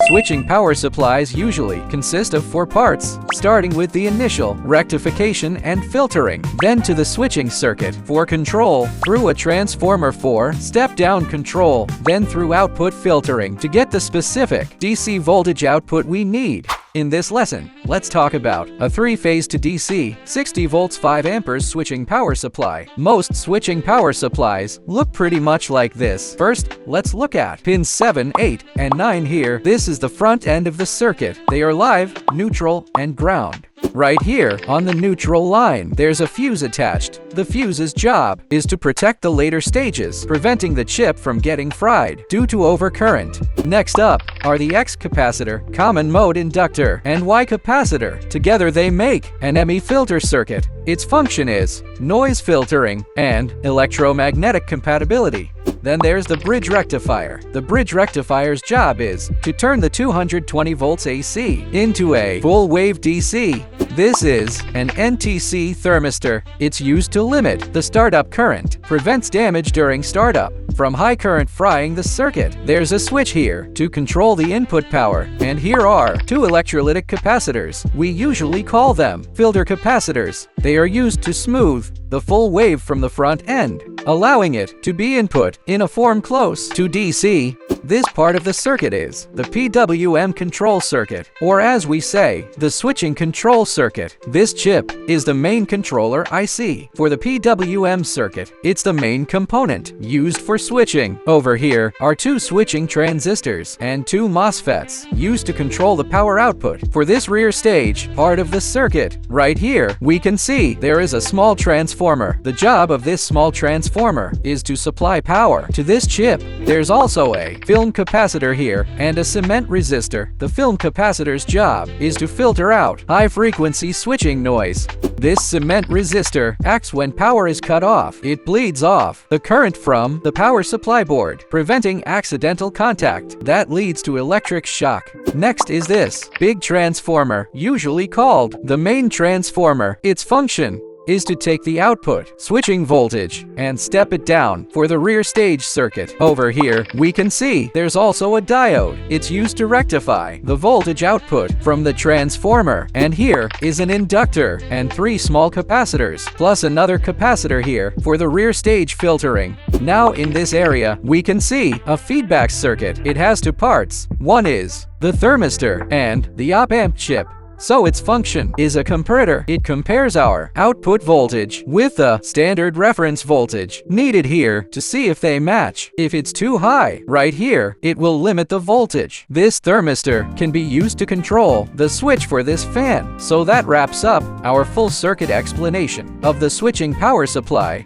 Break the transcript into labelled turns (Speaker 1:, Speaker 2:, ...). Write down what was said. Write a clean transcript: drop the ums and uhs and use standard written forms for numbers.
Speaker 1: Switching power supplies usually consist of 4 parts, starting with the initial, rectification and filtering, then to the switching circuit for control, through a transformer for step-down control, then through output filtering to get the specific DC voltage output we need. In this lesson, let's talk about a 3-phase to DC, 60 volts 5 amperes switching power supply. Most switching power supplies look pretty much like this. First, let's look at pins 7, 8, and 9 here. This is the front end of the circuit. They are live, neutral, and ground. Right here, on the neutral line, there's a fuse attached. The fuse's job is to protect the later stages, preventing the chip from getting fried due to overcurrent. Next up are the X capacitor, common mode inductor, and Y capacitor. Together they make an ME filter circuit. Its function is noise filtering and electromagnetic compatibility. Then there's the bridge rectifier. The bridge rectifier's job is to turn the 220 volts AC into a full wave DC. This is an NTC thermistor. It's used to limit the startup current, prevents damage during startup from high current frying the circuit. There's a switch here to control the input power, and here are 2 electrolytic capacitors. We usually call them filter capacitors. They are used to smooth the full wave from the front end, allowing it to be input in a form close to DC. This part of the circuit is the PWM control circuit, or as we say, the switching control circuit. This chip is the main controller IC for the PWM circuit. It's the main component used for switching. Over here are 2 switching transistors and 2 MOSFETs used to control the power output for this rear stage part of the circuit. Right here, we can see there is a small transformer. The job of this small transformer is to supply power to this chip. There's also a film capacitor here and a cement resistor. The film capacitor's job is to filter out high-frequency switching noise. This cement resistor acts when power is cut off. It bleeds off the current from the power supply board, preventing accidental contact that leads to electric shock. Next is this big transformer, usually called the main transformer. Its function is to take the output switching voltage and step it down for the rear stage circuit. Over here, we can see there's also a diode. It's used to rectify the voltage output from the transformer. And here is an inductor and 3 small capacitors, plus another capacitor here for the rear stage filtering. Now in this area, we can see a feedback circuit. It has 2 parts. One is the thermistor and the op-amp chip. So its function is a comparator. It compares our output voltage with the standard reference voltage needed here to see if they match. If it's too high, right here, it will limit the voltage. This thermistor can be used to control the switch for this fan. So that wraps up our full circuit explanation of the switching power supply.